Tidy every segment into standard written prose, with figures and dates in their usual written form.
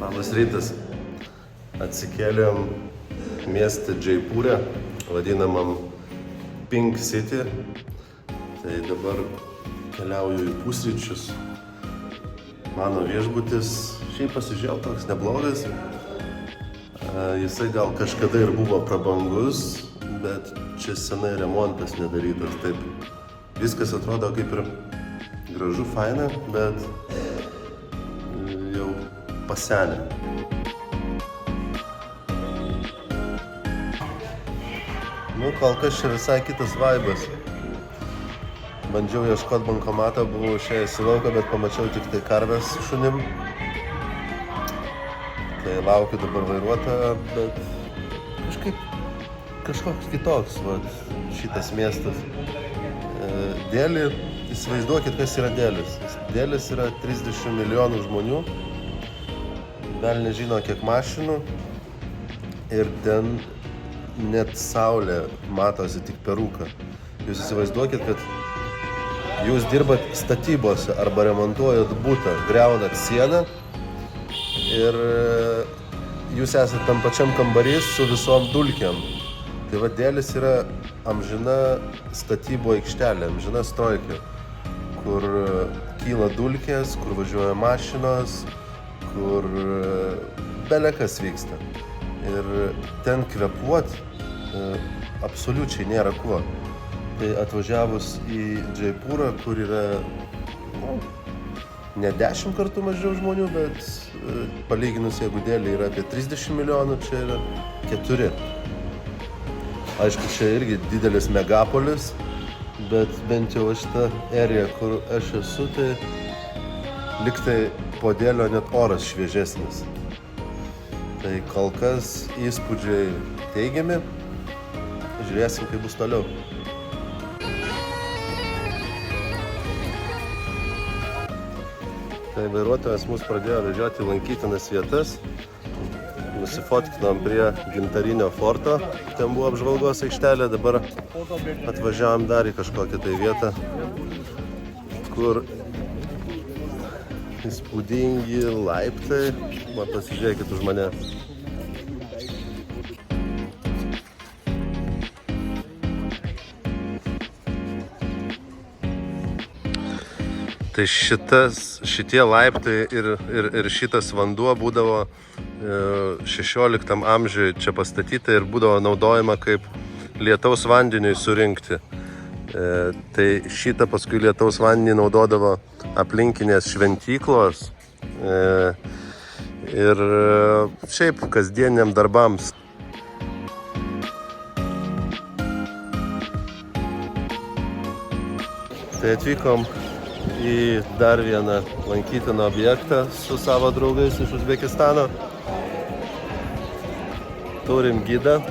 Labas rytas. Atsikėlėm mieste Džaipūre, vadinamam Pink City. Tai dabar keliauju į pusryčius. Mano viešbutis šiaip pasižiūrėjau toks neblogas. Jisai gal kažkada ir buvo prabangus, bet čia senai remontas nedarytas. Taip, viskas atrodo kaip ir gražu, faina, bet jau pasenę. Kol kas čia visai kitas vaibas. Bandžiau ieškoti bankomatą, buvau išėjęs į lauką, bet pamačiau tik tai karves su šunim. Tai laukiu dabar vairuotojo, bet kažkoks kitoks šitas miestas. Delį, įsivaizduokit, kas yra Delis. Delis yra 30 milijonų žmonių, gal nežino kiek mašinų ir ten net saulė matosi tik per rūką. Jūs įsivaizduokit, kad jūs dirbat statybose arba remontuojat butą, griaunat sieną ir jūs esate tam pačiam kambarį su visom dulkėm. Tai Delis yra amžina statybo aikštelė, amžina strojkė, kur kyla dulkės, kur važiuoja mašinos, kur belekas vyksta. Ir ten kvėpuot absoliučiai nėra kuo. Tai atvažiavus į Džaipūrą, kur yra ne 10 kartų mažiau žmonių, bet palyginus, jeigu Delį yra apie 30 milijonų, čia yra 4. Aišku, čia irgi didelis megapolis, bet bent jau šitą eriją, kur aš esu, tai liktai po Delio net oras šviežesnis. Tai kol kas įspūdžiai teigiami, žiūrėsim, kaip bus toliau. Tai vairuotojas mus pradėjo vežioti lankytinas vietas. Nusifotkinom prie gintarinio forto, ten buvo apžvalgos aikštelė, dabar atvažiavom dar į kažkokią tai vietą, kur įspūdingi laiptai. Pasižiūrėkit už mane. Tai šitie laiptai ir šitas vanduo būdavo 16 amžiuje čia pastatyta ir būdavo naudojama kaip lietaus vandeniui surinkti. Tai šitą paskui lietaus vandenį naudodavo aplinkinės šventyklos ir šiaip kasdieniam darbams. Tai atvykom į dar vieną lankytiną objektą su savo draugais iš Uzbekistano. Turim gidą.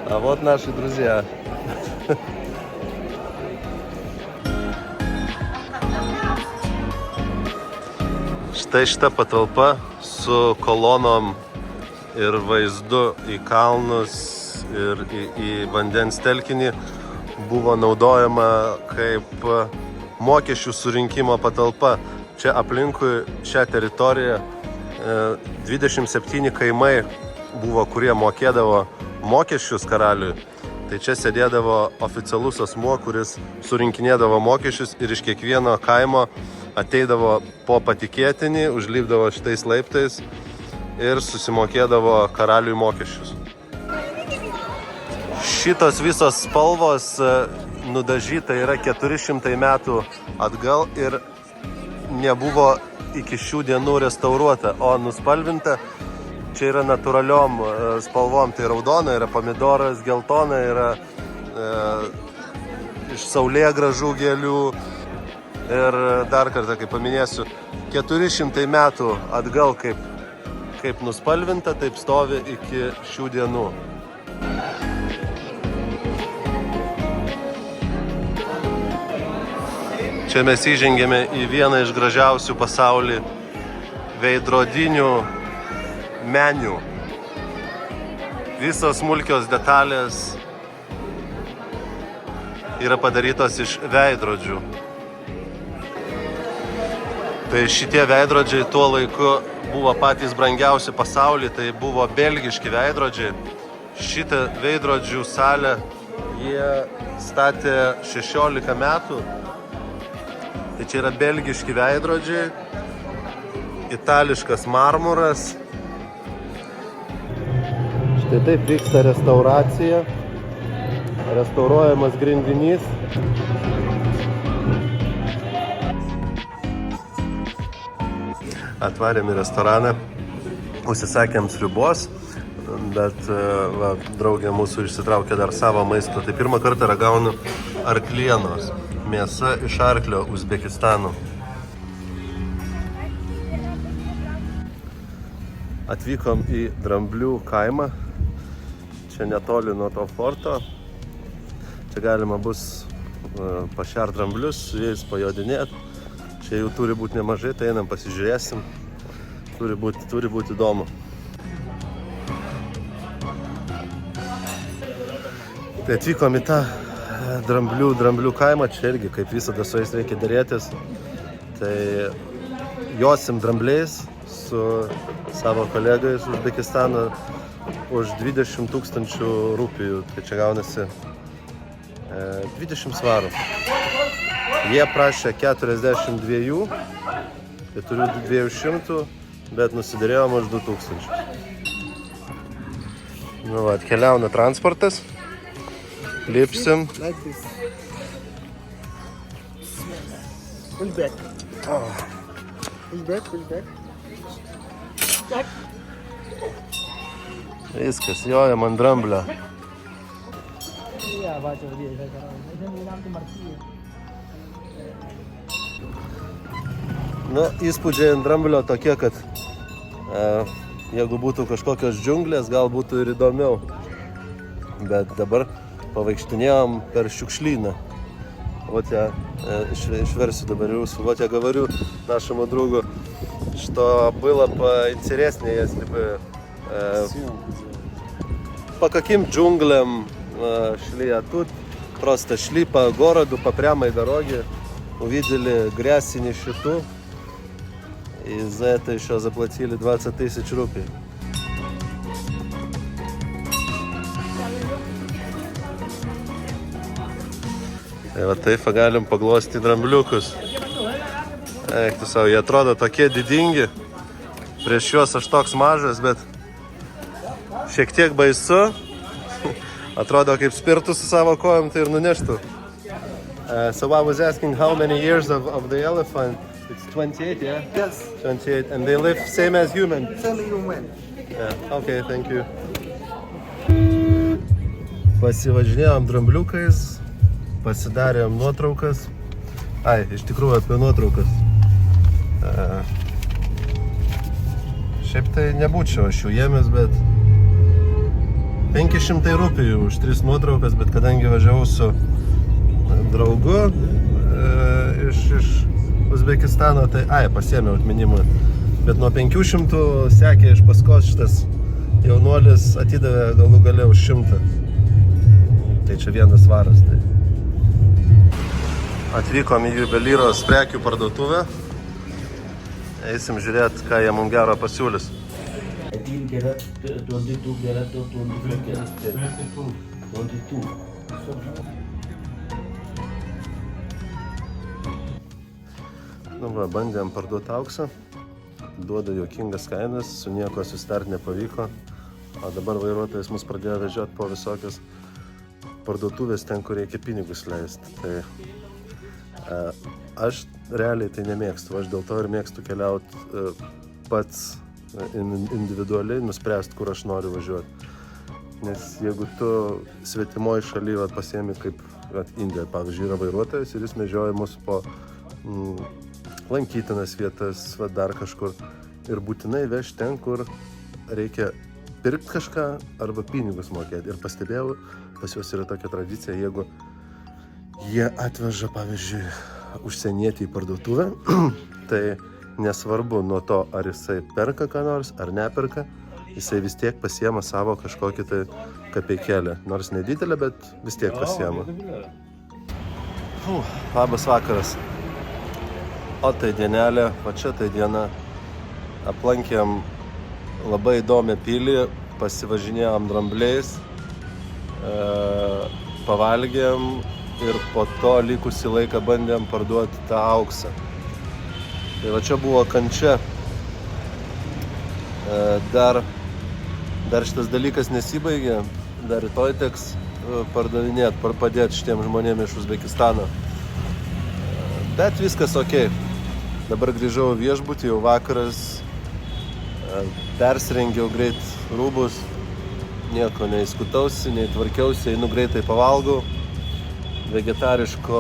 А вот наши друзья. Štai šita patalpa su kolonom ir vaizdu į kalnus ir į vandens telkinį buvo naudojama kaip mokesčių surinkimo patalpa. Čia aplinkui šią teritoriją 27 kaimai buvo, kurie mokėdavo mokesčius karaliui. Tai čia sėdėdavo oficialus asmuo, kuris surinkinėdavo mokesčius ir iš kiekvieno kaimo ateidavo po patikėtinį, užlipdavo šitais laiptais ir susimokėdavo karaliui mokesčius. Šitos visos spalvos nudažyta yra 400 metų atgal ir nebuvo iki šių dienų restauruota, o nuspalvinta čia yra natūraliom spalvom. Tai raudona yra pomidoras, geltona yra iš saulėgrąžų gėlių. Ir dar kartą, kaip paminėsiu, 400 metų atgal kaip nuspalvinta, taip stovi iki šių dienų. Čia mes įžengėme į vieną iš gražiausių pasaulyje veidrodinių meniu. Visos smulkios detalės yra padarytos iš veidrodžių. Tai šitie veidrodžiai tuo laiku buvo patys brangiausi pasaulyje, tai buvo belgiški veidrodžiai. Šitą veidrodžių salę jie statė 16 metų. Tai čia yra belgiški veidrodžiai, itališkas marmuras. Štai taip vyksta restauracija, restauruojamas grindinys. Atvarėm į restoraną, užsisakėm sriubos, bet draugė mūsų išsitraukė dar savo maisto. Tai pirmą kartą ragaunu arklienos, mėsa iš arklio Uzbekistano. Atvykom į Dramblių kaimą, čia netoli nuo to forto. Čia galima bus pašert dramblius, su jais pajodinėti. Čia jau turi būti nemažai, tai einam pasižiūrėsim. Turi būti įdomu. Tai atvykom į tą dramblių kaimą, čia irgi kaip visada su jais reikia dėrėtis. Tai josim drambliais su savo kolegais Uzbekistano už 20 000 rupijų. Tai čia gaunasi 20 svarų. Jie prašė 42, tai turiu 200, bet nusidėrėjom už 2000. Nu, atkeliauna transportas, lipsim. Like this. Push back. Push back, push back. Viskas, jojam ant dramblio. Nu, įspūdžiai ant dramblio tokie, kad jeigu būtų kažkokios džiunglės, gal būtų ir įdomiau. Bet dabar pavaikštinėjom per šiukšlyną. Вот я išversiu dabar jūsų. Вот я говорю нашему другу, что было поинтереснее, если бы по каким джунглям шли, а тут просто шли по городу, по прямой дороге, увидели грязь и нищету. И за это еще заплатили 20 000 рупий. Tai va taip galim paglostyti drambliukus. Eik tu savo, jie atrodo tokie didingi. Prieš juos aš toks mažas, bet šiek tiek baisu. Atrodo kaip spirtų su savo kojom, tai ir nuneštų. So I was asking how many years of the elephant. It's 28, yeah? Yes. 28, and they live same as human? Same human. Yeah, okay, thank you. Pasivažinėjom drambliukais, pasidarėm nuotraukas. Ai, iš tikrųjų apie nuotraukas. Šiaip tai nebūčiau aš jų ėmęs, bet 500 rupijų už 3 nuotraukas, bet kadangi važiavau su draugu iš Uzbekistano, tai pasiėmiau atminimą. Bet nuo 500 sekė iš paskos šitas jaunuolis atidavė galų gale už 100. Tai čia 1 svaras. Tai. Atvykom į juvelyros prekių parduotuvę. Eisim žiūrėti, ką jie mums gero pasiūlys. 18 karat, 22 karat, 24 karat, 22. Nu va, bandėm parduoti auksą. Duoda juokingas kainas, su nieko susitart nepavyko. O dabar vairuotojas mus pradėjo vežioti po visokias parduotuvės ten, kur reikia pinigus leisti. Tai aš realiai tai nemėgstu. Aš dėl to ir mėgstu keliauti pats individualiai, nuspręsti, kur aš noriu važiuoti. Nes jeigu tu svetimoje šalyje pasiemi kaip Indija, pavyzdžiui, yra vairuotojas ir jis medžioja mus po lankytinas vietas, dar kažkur. Ir būtinai veš ten, kur reikia pirkti kažką arba pinigus mokėti. Ir pastebėjau, pas juos yra tokia tradicija, jeigu jie atveža, pavyzdžiui, užsienietį į parduotuvę, tai nesvarbu nuo to, ar jisai perka ką nors, ar neperka, jisai vis tiek pasiema savo kažkokį tai kapeikėlę. Nors nedidelę, bet vis tiek pasiema. Labas vakaras. O tai dienelė, va čia tai diena. Aplankėm labai įdomią pilį, pasivažinėjom drambliais, pavalgėm ir po to likusį laiką bandėm parduoti tą auksą. Tai va čia buvo kančia. Dar šitas dalykas nesibaigė, dar rytoj teks pardavinėti, padėti šitiem žmonėm iš Uzbekistano. Bet viskas okei. Dabar grįžau į viešbutį, jau vakaras, persirengiau greit rūbus, nieko neįskutausi, neįtvarkiausi, einu greitai pavalgau, vegetariško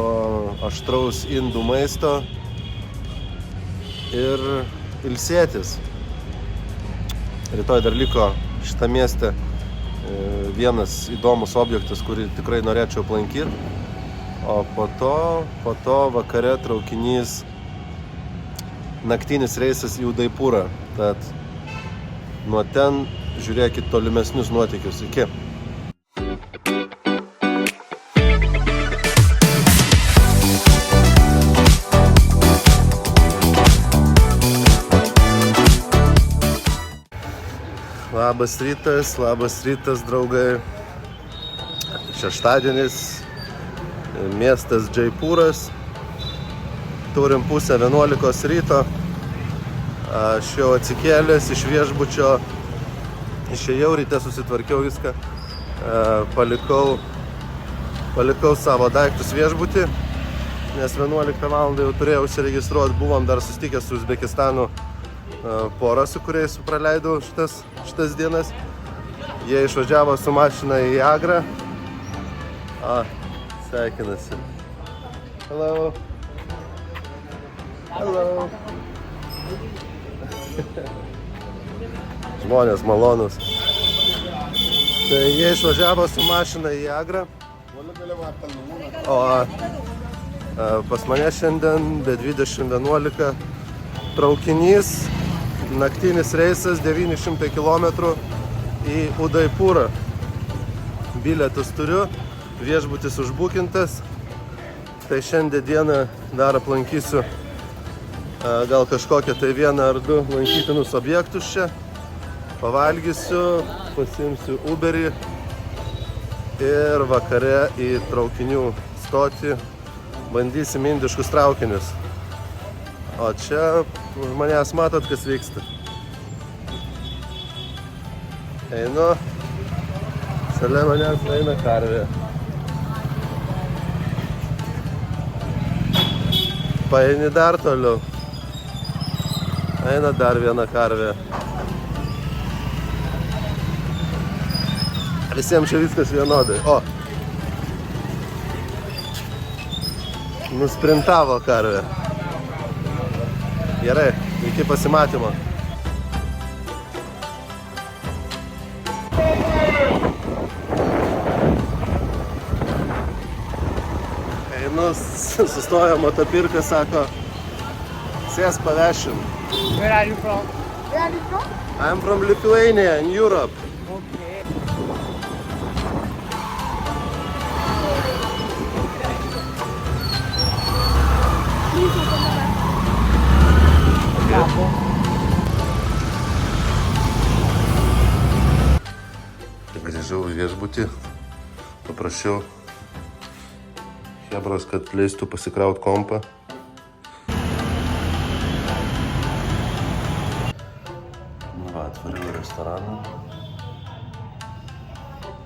aštraus indų maisto ir ilsėtis. Rytoj dar liko šitą miestę vienas įdomus objektas, kurį tikrai norėčiau aplankyti, o po to vakare traukinys, naktinis reisas į Udaipūrą. Tad nuo ten žiūrėkit tolimesnius nuotykius. Iki. Labas rytas, draugai. Šeštadienis, miestas Džaipūras. Turim 10:30 ryto. Aš jau atsikėlęs iš viešbučio, išėjau ryte, susitvarkiau viską, palikau savo daiktus viešbutį, nes 11 val. Jau turėjau užsiregistruoti, buvom dar susitikę su Uzbekistanu porą, su kuriais praleidau šitas dienas. Jie išvažiavo su mašina į Agrą. Sveikinasi. Hello. Žmonės malonus. Tai jie išvažiavo su mašina į Agrą. O pas mane šiandien be 20:11 traukinys, naktinis reisas 900 km į Udaipūrą. Bilietus turiu, viešbutis užbukintas. Tai šiandien dieną dar aplankysiu gal kažkokią tai vieną ar du lankytinus objektus čia. Pavalgysiu, pasiimsiu Uberį ir vakare į traukinių stotį bandysim indiškus traukinius. O čia už manęs matot, kas vyksta. Einu, šalia manęs eina karvė. Paeini dar toliau. Eina dar viena karvė. Visiems čia viskas vienodai. O! Nusprintavo karvė. Gerai, iki pasimatymo. Einu, sustojo motopirka, sako, sės pavešim. Where are you from? I'm from Lithuania in Europe. Okay. Grįžau į viešbutį, paprašiau chebros, kad leistų pasikraut kompą. Atvariau restoraną.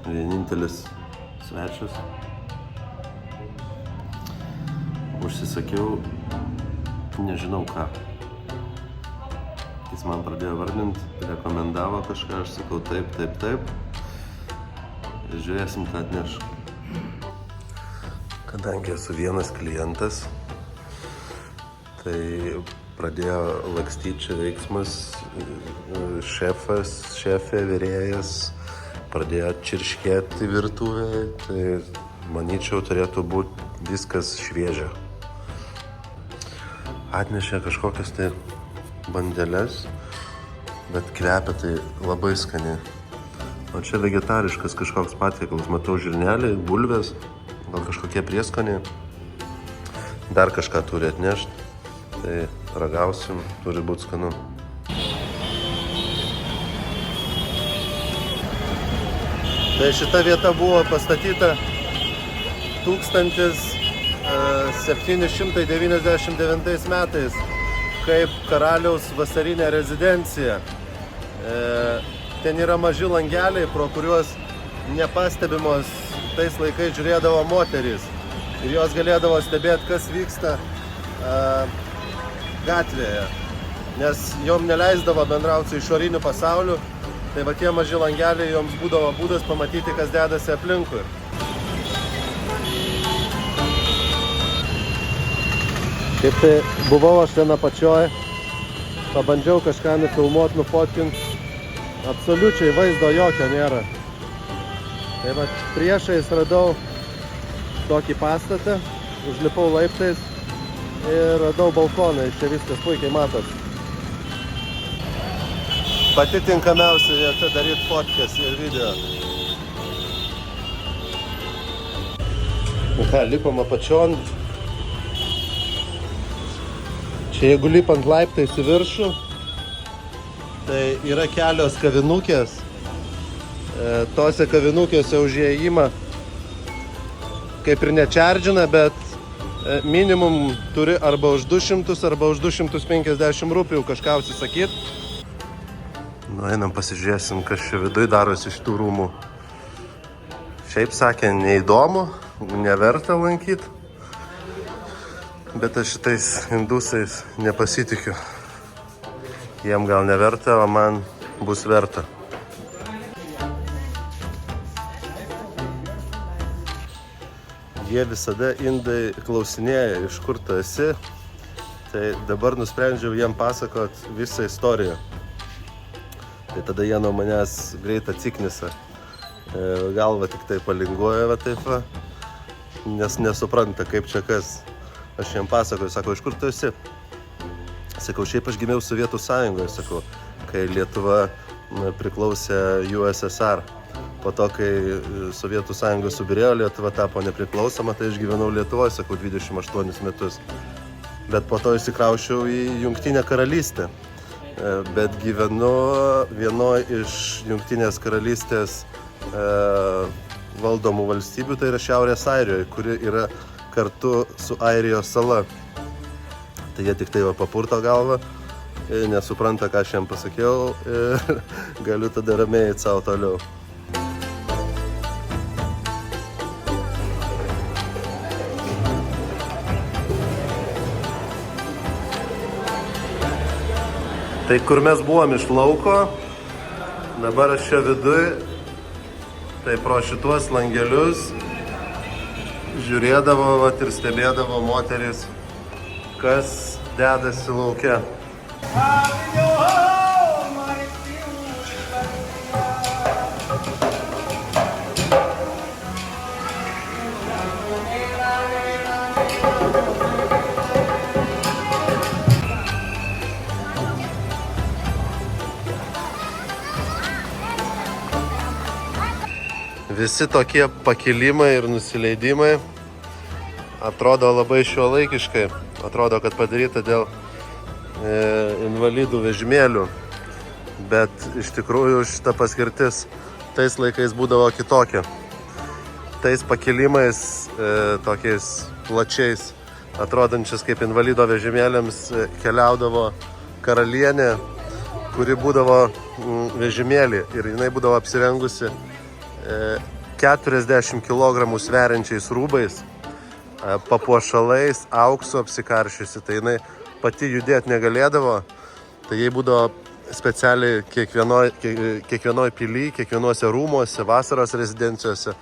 Vienintelis svečias. Užsisakiau nežinau ką. Jis man pradėjo vardinti, rekomendavo kažką, aš sakau taip. Žiūrėsim, ką atneš. Kadangi esu vienas klientas, tai pradėjo lakstyti čia veiksmas, šefė, virėjas, pradėjo čirškėti virtuvėje, tai manyčiau turėtų būti viskas šviežia. Atnešė kažkokias tai bandeles, bet kvepia tai labai skaniai. O čia vegetariškas kažkoks patiekalas, matau žirneliai, bulvės, gal kažkokie prieskoniai. Dar kažką turi atnešti, tai ragausim, turi būti skanu. Tai šita vieta buvo pastatyta 1799 metais kaip karaliaus vasarinė rezidencija. Ten yra maži langeliai, pro kuriuos nepastebimos tais laikais žiūrėdavo moterys. Ir jos galėdavo stebėti, kas vyksta gatvėje. Nes jom neleisdavo bendrauti su išoriniu pasauliu. Tai va tie maži langeliai joms būdavo būdas pamatyti, kas dedasi aplinkui. Kaip tai buvau aš ten apačioj, pabandžiau kažką nufilmuot, nufotkint, absoliučiai vaizdo jokio nėra. Tai va priešais radau tokį pastatą, užlipau laiptais ir radau balkoną, iš čia viskas puikiai matos. Pati tinkamiausia vieta daryti fotkes ir video. Ką, lipom apačion. Čia jeigu lipant laiptais į viršų, tai yra kelios kavinukės. Tose kavinukėse už įėjimą kaip ir nečardžina, bet minimum turi arba už 200 arba už 250 rupijų kažką užsisakyti. Nu, einam pasižiūrėsim, kas čia viduj darosi iš tų rūmų. Šiaip sakė, neįdomu, neverta lankyti. Bet aš šitais indusais nepasitikiu. Jiem gal neverta, o man bus verta. Jie visada indai klausinėja, iš kur tu esi. Tai dabar nusprendžiau jiem pasakot visą istoriją. Tai tada jie nuo manęs greit atsiknisa. Galva tik tai palinguoja, va taip va. Nes nesupranta, kaip čia kas. Aš jiem pasakoju, sako, iš kur tu esi? Sakau, šiaip aš gimiau Sovietų Sąjungoje, sakau, kai Lietuva priklausė USSR. Po to, kai Sovietų Sąjunga subirėjo, Lietuva tapo nepriklausoma, tai aš gyvenau Lietuvoje, sakau, 28 metus. Bet po to įsikraušiau į Jungtinę karalystę. Bet gyvenu vienoje iš Jungtinės karalystės valdomų valstybių, tai yra Šiaurės Airijoje, kuri yra kartu su Airijos sala. Tai jie tik tai va papurto galvą, nesupranta, ką aš jam pasakiau ir galiu tada ramiai eiti savo toliau. Tai kur mes buvom iš lauko, dabar aš čia viduj, tai pro šituos langelius žiūrėdavo vat, ir stebėdavo moteris, kas dedasi lauke. Visi tokie pakilimai ir nusileidimai atrodo labai šiuolaikiškai. Atrodo, kad padaryta dėl invalidų vežimėlių. Bet iš tikrųjų šita paskirtis tais laikais būdavo kitokia. Tais pakilimais, tokiais plačiais, atrodančiais kaip invalido vežimėliams, keliaudavo karalienė, kuri būdavo vežimėlį ir jinai būdavo apsirengusi 40 kg sveriančiais rūbais, papuošalais, auksu apsikaršiusi, tai jinai pati judėti negalėdavo, tai jai būdavo specialiai kiekvienoj pily, kiekvienuose rūmuose, vasaros rezidencijose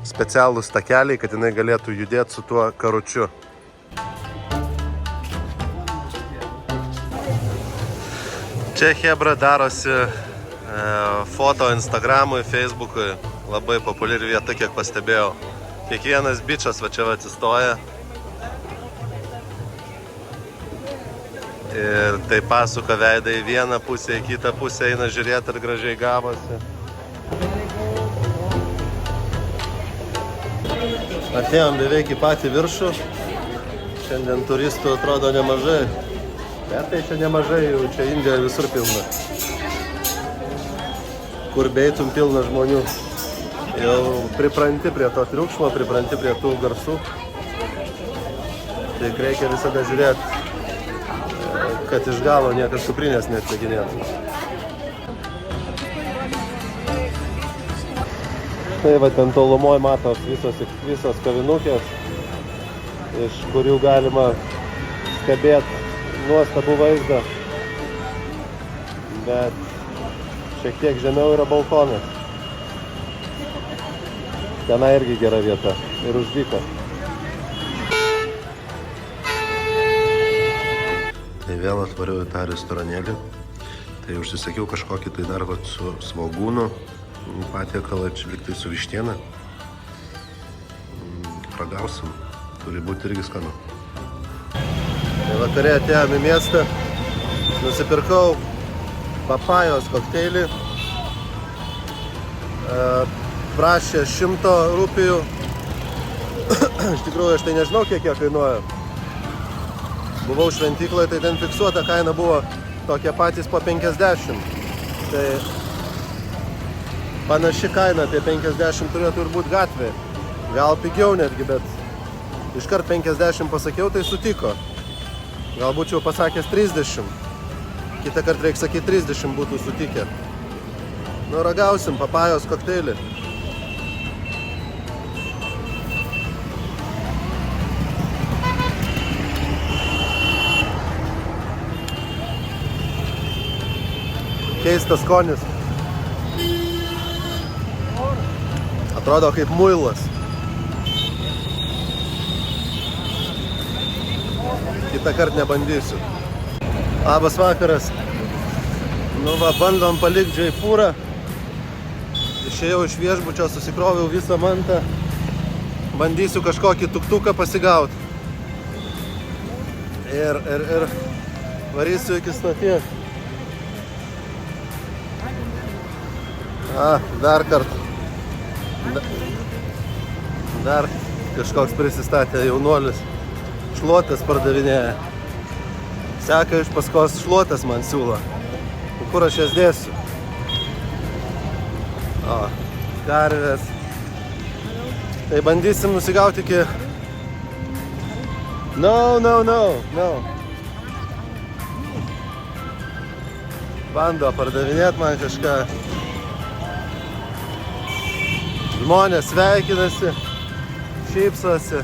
specialūs takeliai, kad jinai galėtų judėti su tuo karučiu. Čia chebra darosi foto Instagramui, Facebookui, labai populiari vieta, kiek pastebėjau. Kiekvienas bičas va čia atsistoja. Ir tai pasuka veidą į vieną pusę, į kitą pusę eina žiūrėti, ar gražiai gavosi. Atėjom beveik į patį viršų. Šiandien turistų atrodo nemažai. Bet tai čia nemažai, jau čia Indijoje visur pilna. Kur beitum pilna žmonių. Jau pripranti prie to triukšmo, pripranti prie tų garsų. Tai reikia visada žiūrėti, kad iš galo niekas kuprinės neatseginėtų. Tai va ten tolumoj matos visos kavinukės, iš kurių galima stebėti nuostabų vaizdą. Bet šiek tiek žemiau yra balkonas. Tenai irgi gera vieta ir už dyką. Tai vėl atvariau į tą restoranėlį. Tai užsisakiau kažkokį tai dar su svogūnu patiekalą, čia liktai su vištiena. Ragausim, turi būti irgi skanu. Tai vakare atėjom į miestą, nusipirkau papajos kokteilį. Prašė 100 rupijų. Iš tikrųjų, aš tai nežinau, kiek jie kainuoja. Buvau šventykloje, tai ten fiksuota kaina buvo tokie patys po 50. Tai panaši kaina apie 50 turėtų ir būti gatvėje. Gal pigiau netgi, bet iškart 50 pasakiau, tai sutiko. Gal būčiau pasakęs 30. Kitą kartą reikia sakyti 30 būtų sutikę. Nu, ragausim papajos kokteilį. Keistas skonis. Atrodo kaip muilas. Kitą kartą nebandysiu. Labas vakaras. Nu va, bandom palikti Džaipūrą. Išėjau iš viešbučio, susikroviau visą mantą. Bandysiu kažkokį tuktuką pasigauti. Ir varysiu iki stoties. Dar kartą. Dar kažkoks prisistatė jaunuolis. Šluotas pardavinėja. Seka iš paskos šluotas man siūlo. Kur aš jas dėsiu? Karvės. Tai bandysim nusigauti iki... No. Bando pardavinėti man kažką. Žmonės sveikinasi, šypsosi.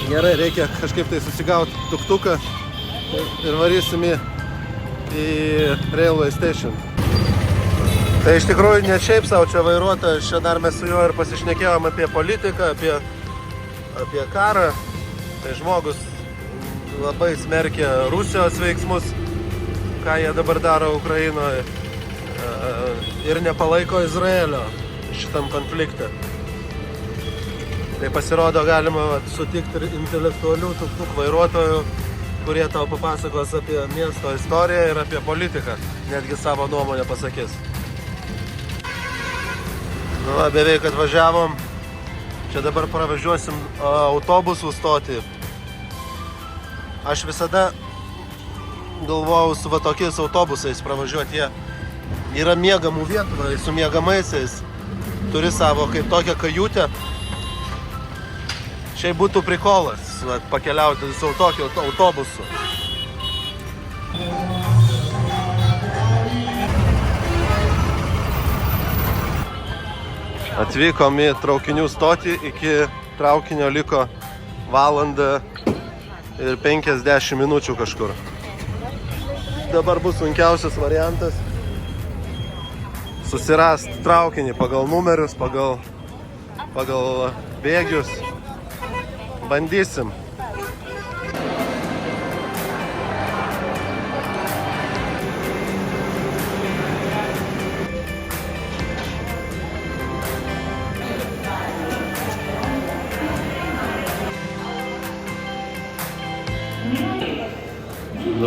Gerai, reikia kažkaip tai susigauti tuktuką ir varysim į Railway Station. Tai iš tikrųjų ne šiaip savo čia vairuotojas, čia dar mes su juo ir pasišnekėjom apie politiką, apie karą. Tai žmogus labai smerkia Rusijos veiksmus, ką jie dabar daro Ukrainoje, ir nepalaiko Izraelio šitam konflikte. Tai pasirodo galima sutikti ir intelektualių tuktuk vairuotojų, kurie tau papasakos apie miesto istoriją ir apie politiką, netgi savo nuomonę pasakys. Nu, beveik atvažiavom. Čia dabar pravažiuosim autobusų stotį. Aš visada galvojau su va tokiais autobusais pravažiuoti. Jie yra miegamų vietų, su miegamaisiais. Turi savo kaip tokią kajutę. Šiaip būtų prikolas pakeliauti su tokiu autobusu. Atvykom į traukinių stotį, iki traukinio liko valandą ir 50 minučių kažkur. Dabar bus sunkiausias variantas susirast traukinį pagal numerius, pagal bėgius. Bandysim.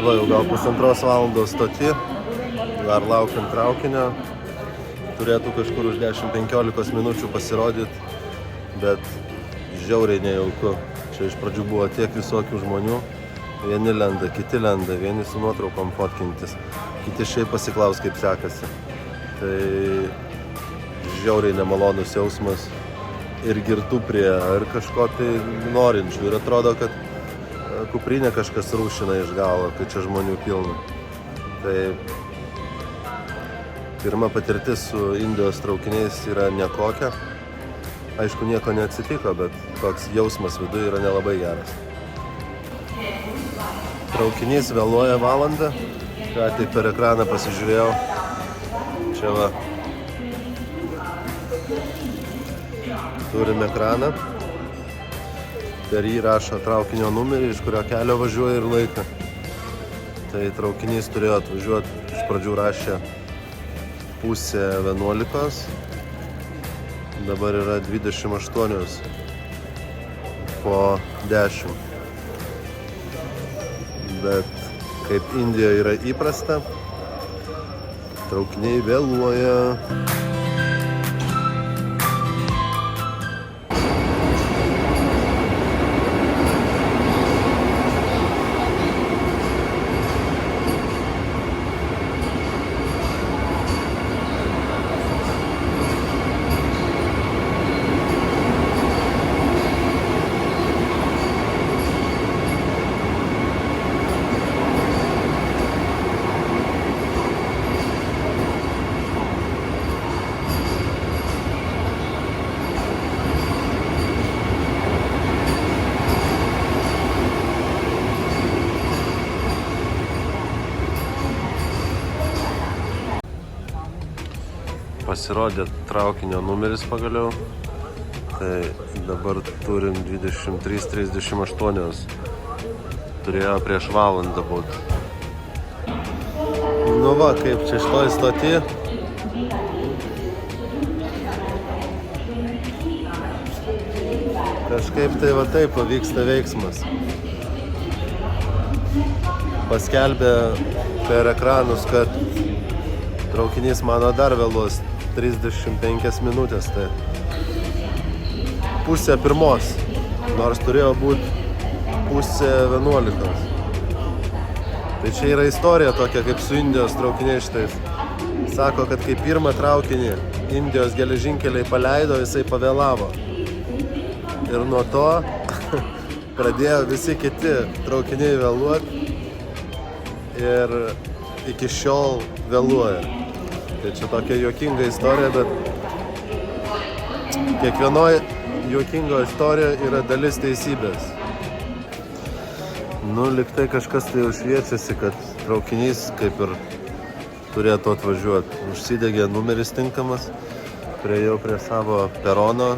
Va, jau gal 1,5 valandos stoti, dar laukiant traukinio. Turėtų kažkur už 10-15 minučių pasirodyti, bet žiauriai nejauku. Čia iš pradžių buvo tiek visokių žmonių. Vieni lenda, kiti lenda, vieni su nuotraukom fotkintis, kiti šiaip pasiklaus, kaip sekasi. Tai žiauriai nemalonus jausmas ir girtų prie, ir kažko tai norinčių. Ir atrodo, kad kuprinė kažkas rūšina iš galo, kai čia žmonių pilna. Tai pirma patirtis su Indijos traukiniais yra nekokia. Aišku, nieko neatsitiko, bet toks jausmas viduje yra nelabai geras. Traukinys vėluoja valandą, ką tik per ekraną pasižiūrėjau. Čia va. Turim ekraną. Per jį rašo traukinio numerį, iš kurio kelio važiuoja ir laiką. Tai traukinys turėjo atvažiuoti, iš pradžių rašė 10:30. Dabar yra 28 po 10. Bet kaip Indijoje yra įprasta, traukiniai vėluoja. Pasirodė traukinio numeris pagaliau. Tai dabar turim 23:38. Turėjo prieš valandą būti. Nu va, kaip čia šitoj stoti. Kažkaip tai va taip pavyksta veiksmas. Paskelbė per ekranus, kad traukinys mano dar vėluos 35 minutės, tai 10:30, nors turėjo būti 10:11. Tai čia yra istorija tokia, kaip su Indijos traukiniais šitais. Sako, kad kai pirmą traukinį Indijos geležinkeliai paleido, jisai pavėlavo. Ir nuo to pradėjo visi kiti traukiniai vėluoti ir iki šiol vėluoja. Tai čia tokia juokinga istorija, bet kiekvienoje juokingo istorija yra dalis teisybės. Nu, lyg tai kažkas tai jau šviečiasi, kad traukinys kaip ir turėtų atvažiuoti. Užsidegė numeris tinkamas, priėjau prie savo perono.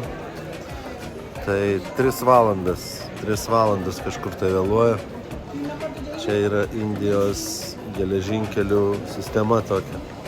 Tai 3 valandas kažkur tai vėluoja. Čia yra Indijos geležinkelių sistema tokia.